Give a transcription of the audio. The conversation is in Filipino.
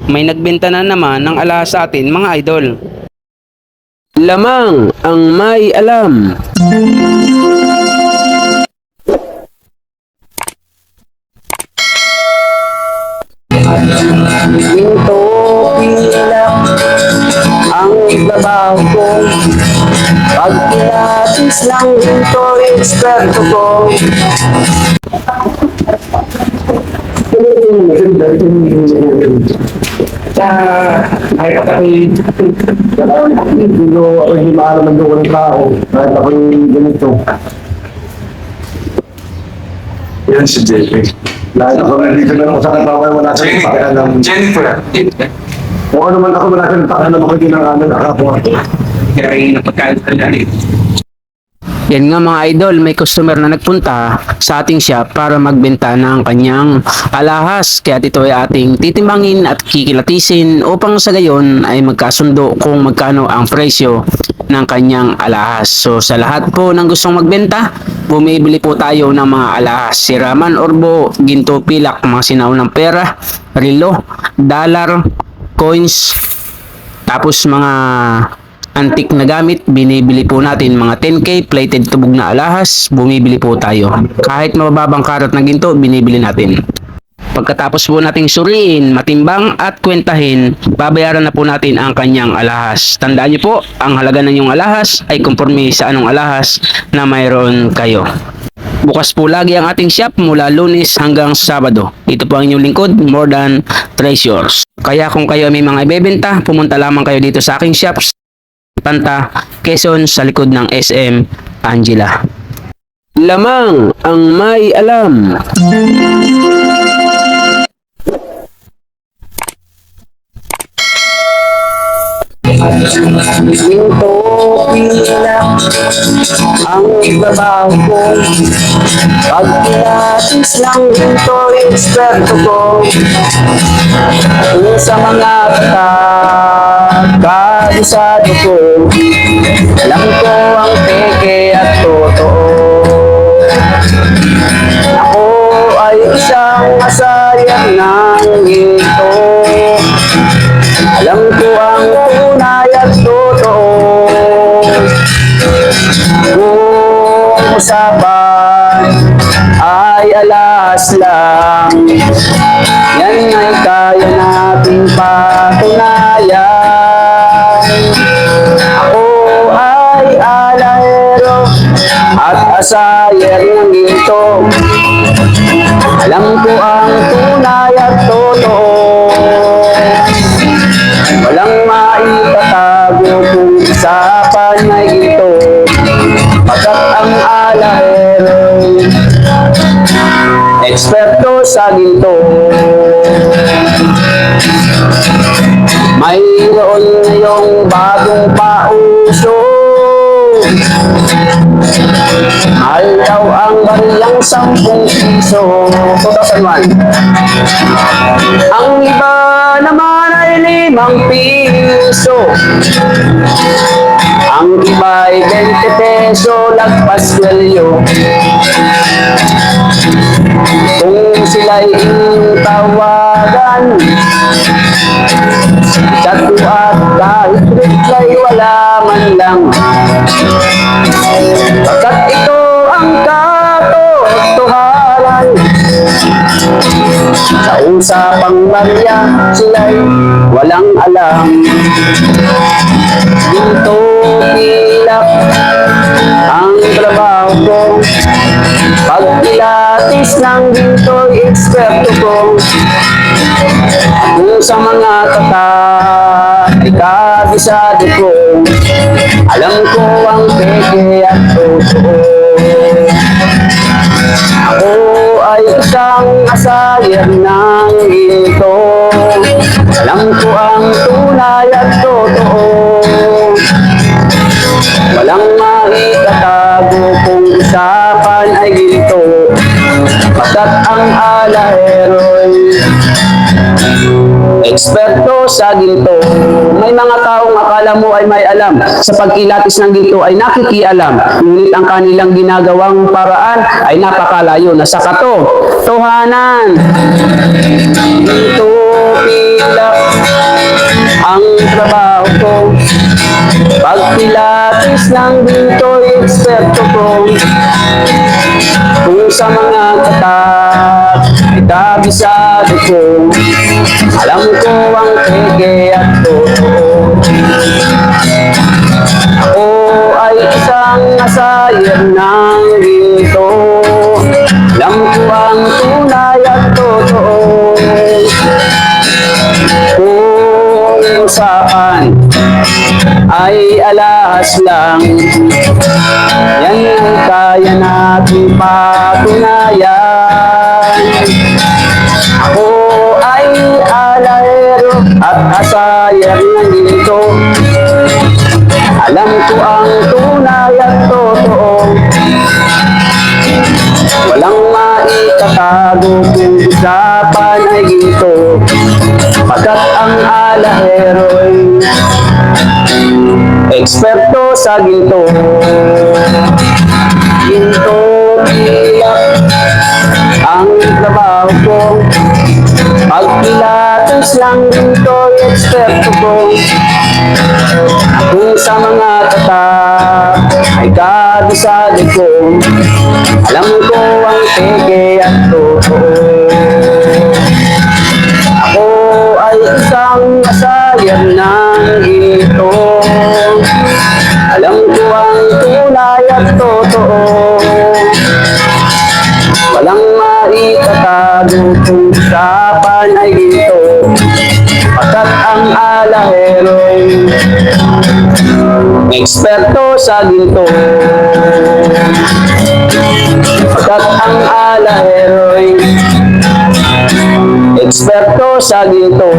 may nagbenta na naman ng alahas sa atin mga idol. Lamang ang may alam. Ginto pilak ang trabaho ko. Pag pilatis ng ginto, eksperto ko. Kahit ako'y hindi maalam ng doon ng tao, kahit ako'y ganito. Yan si JP. Dahil ako nandito na ako sa katawa, wala sa pakialam. Jennifer. Kung ano man ako, wala sa pakialam ako ginangalan akapo. Kaya kayo na pagkain sa dali. Yan nga mga idol, may customer na nagpunta sa ating shop para magbenta ng kanyang alahas. Kaya ito ay ating titimbangin at kikilatisin upang sa gayon ay magkasundo kung magkano ang presyo ng kanyang alahas. So sa lahat po ng gustong magbenta, bumibili po tayo ng mga alahas. Siraman, orbo, ginto, pilak, mga sinaunang pera, relo, dollar, coins, tapos mga antik na gamit, binibili po natin mga 10k, plated tubog na alahas, bumibili po tayo. Kahit mababang karat na ginto, binibili natin. Pagkatapos po nating suriin, matimbang at kwentahin, babayaran na po natin ang kanyang alahas. Tandaan niyo po, ang halaga ng inyong alahas ay konforme sa anong alahas na mayroon kayo. Bukas po lagi ang ating shop mula Lunes hanggang Sabado. Ito po ang inyong lingkod, More Than Treasures. Kaya kung kayo may mga ibebenta, pumunta lamang kayo dito sa aking shop, Panta, Quezon, sa likod ng SM Angela. Lamang ang may alam. Ginto pilak ang trabaho ko. Pag pilatis ng ginto, eksperto ko. Kung sa mga kabisado ko, alam ko ang peke at totoo. Ako ay isang masayang ng ginto. Alam ko ang tunay at totoo. Kung usapan ay alas lang, yan ay kaya nating patunayan. Ako ay alahero at asayer ng ginto. Alam ko ang tunay at totoo. Walang maitatago kung usapan ay ginto. Pagkat ang alahero, eksperto sa ginto. Mayroon ngayong bagong pauso. Alaw ang bariyang 10 piso. 2001. Ang iba naman ay 5 piso. Ang iba ay 20 peso, lagpas kwelyo. Kung sila'y inyong tawagan, chat at kahit reply, wala man lang. Pagkat ito ang katotohanan. Sa usapang barya, sila'y walang alam. Ginto pilak ang trabaho ko. Pag pilatis ng ginto, eksperto ko. Kung sa mga ay kabisado ko. Alam ko ang peke at totoo. Ako ay isang asayer ng ginto. Alam ko ang tunay at totoo. Walang maitatago kung usapan ay ginto. Pagkat ang alahero'y eksperto sa ginto. May mga taong akala mo ay may alam. Sa pagkilatis ng ginto ay nakikialam. Ngunit ang kanilang ginagawang paraan ay napakalayo na sa katotohanan. Ginto pilak trabaho ko. Pagpilatis ng ginto'y eksperto ko. Kung sa mga katat ay kabisado ko, alam ko ang peke at totoo. Ako ay isang asayer ng ginto, alam ko ang tunay at totoo. Kung saan ay alahas lang, yan ang kaya natin patunayan. Ako ay alahero at asayer ng ginto, alam ko ang tunay at totoo. Walang maitatago kung usapan ay ginto, pagkat ang alahero'y eksperto sa ginto. Ginto pilak ang trabaho ko. Pagpilatis ng ginto'y eksperto ko. Kung sa mga katat ay kabisado ko, alam ko ang peke at totoo. Ako ay isang asayer ng ginto, alam ko ang tunay at totoo. Walang maitatago kung usapan ay ginto, pagkat ang alahero'y eksperto sa ginto. Pagkat ang alahero'y eksperto sa ginto.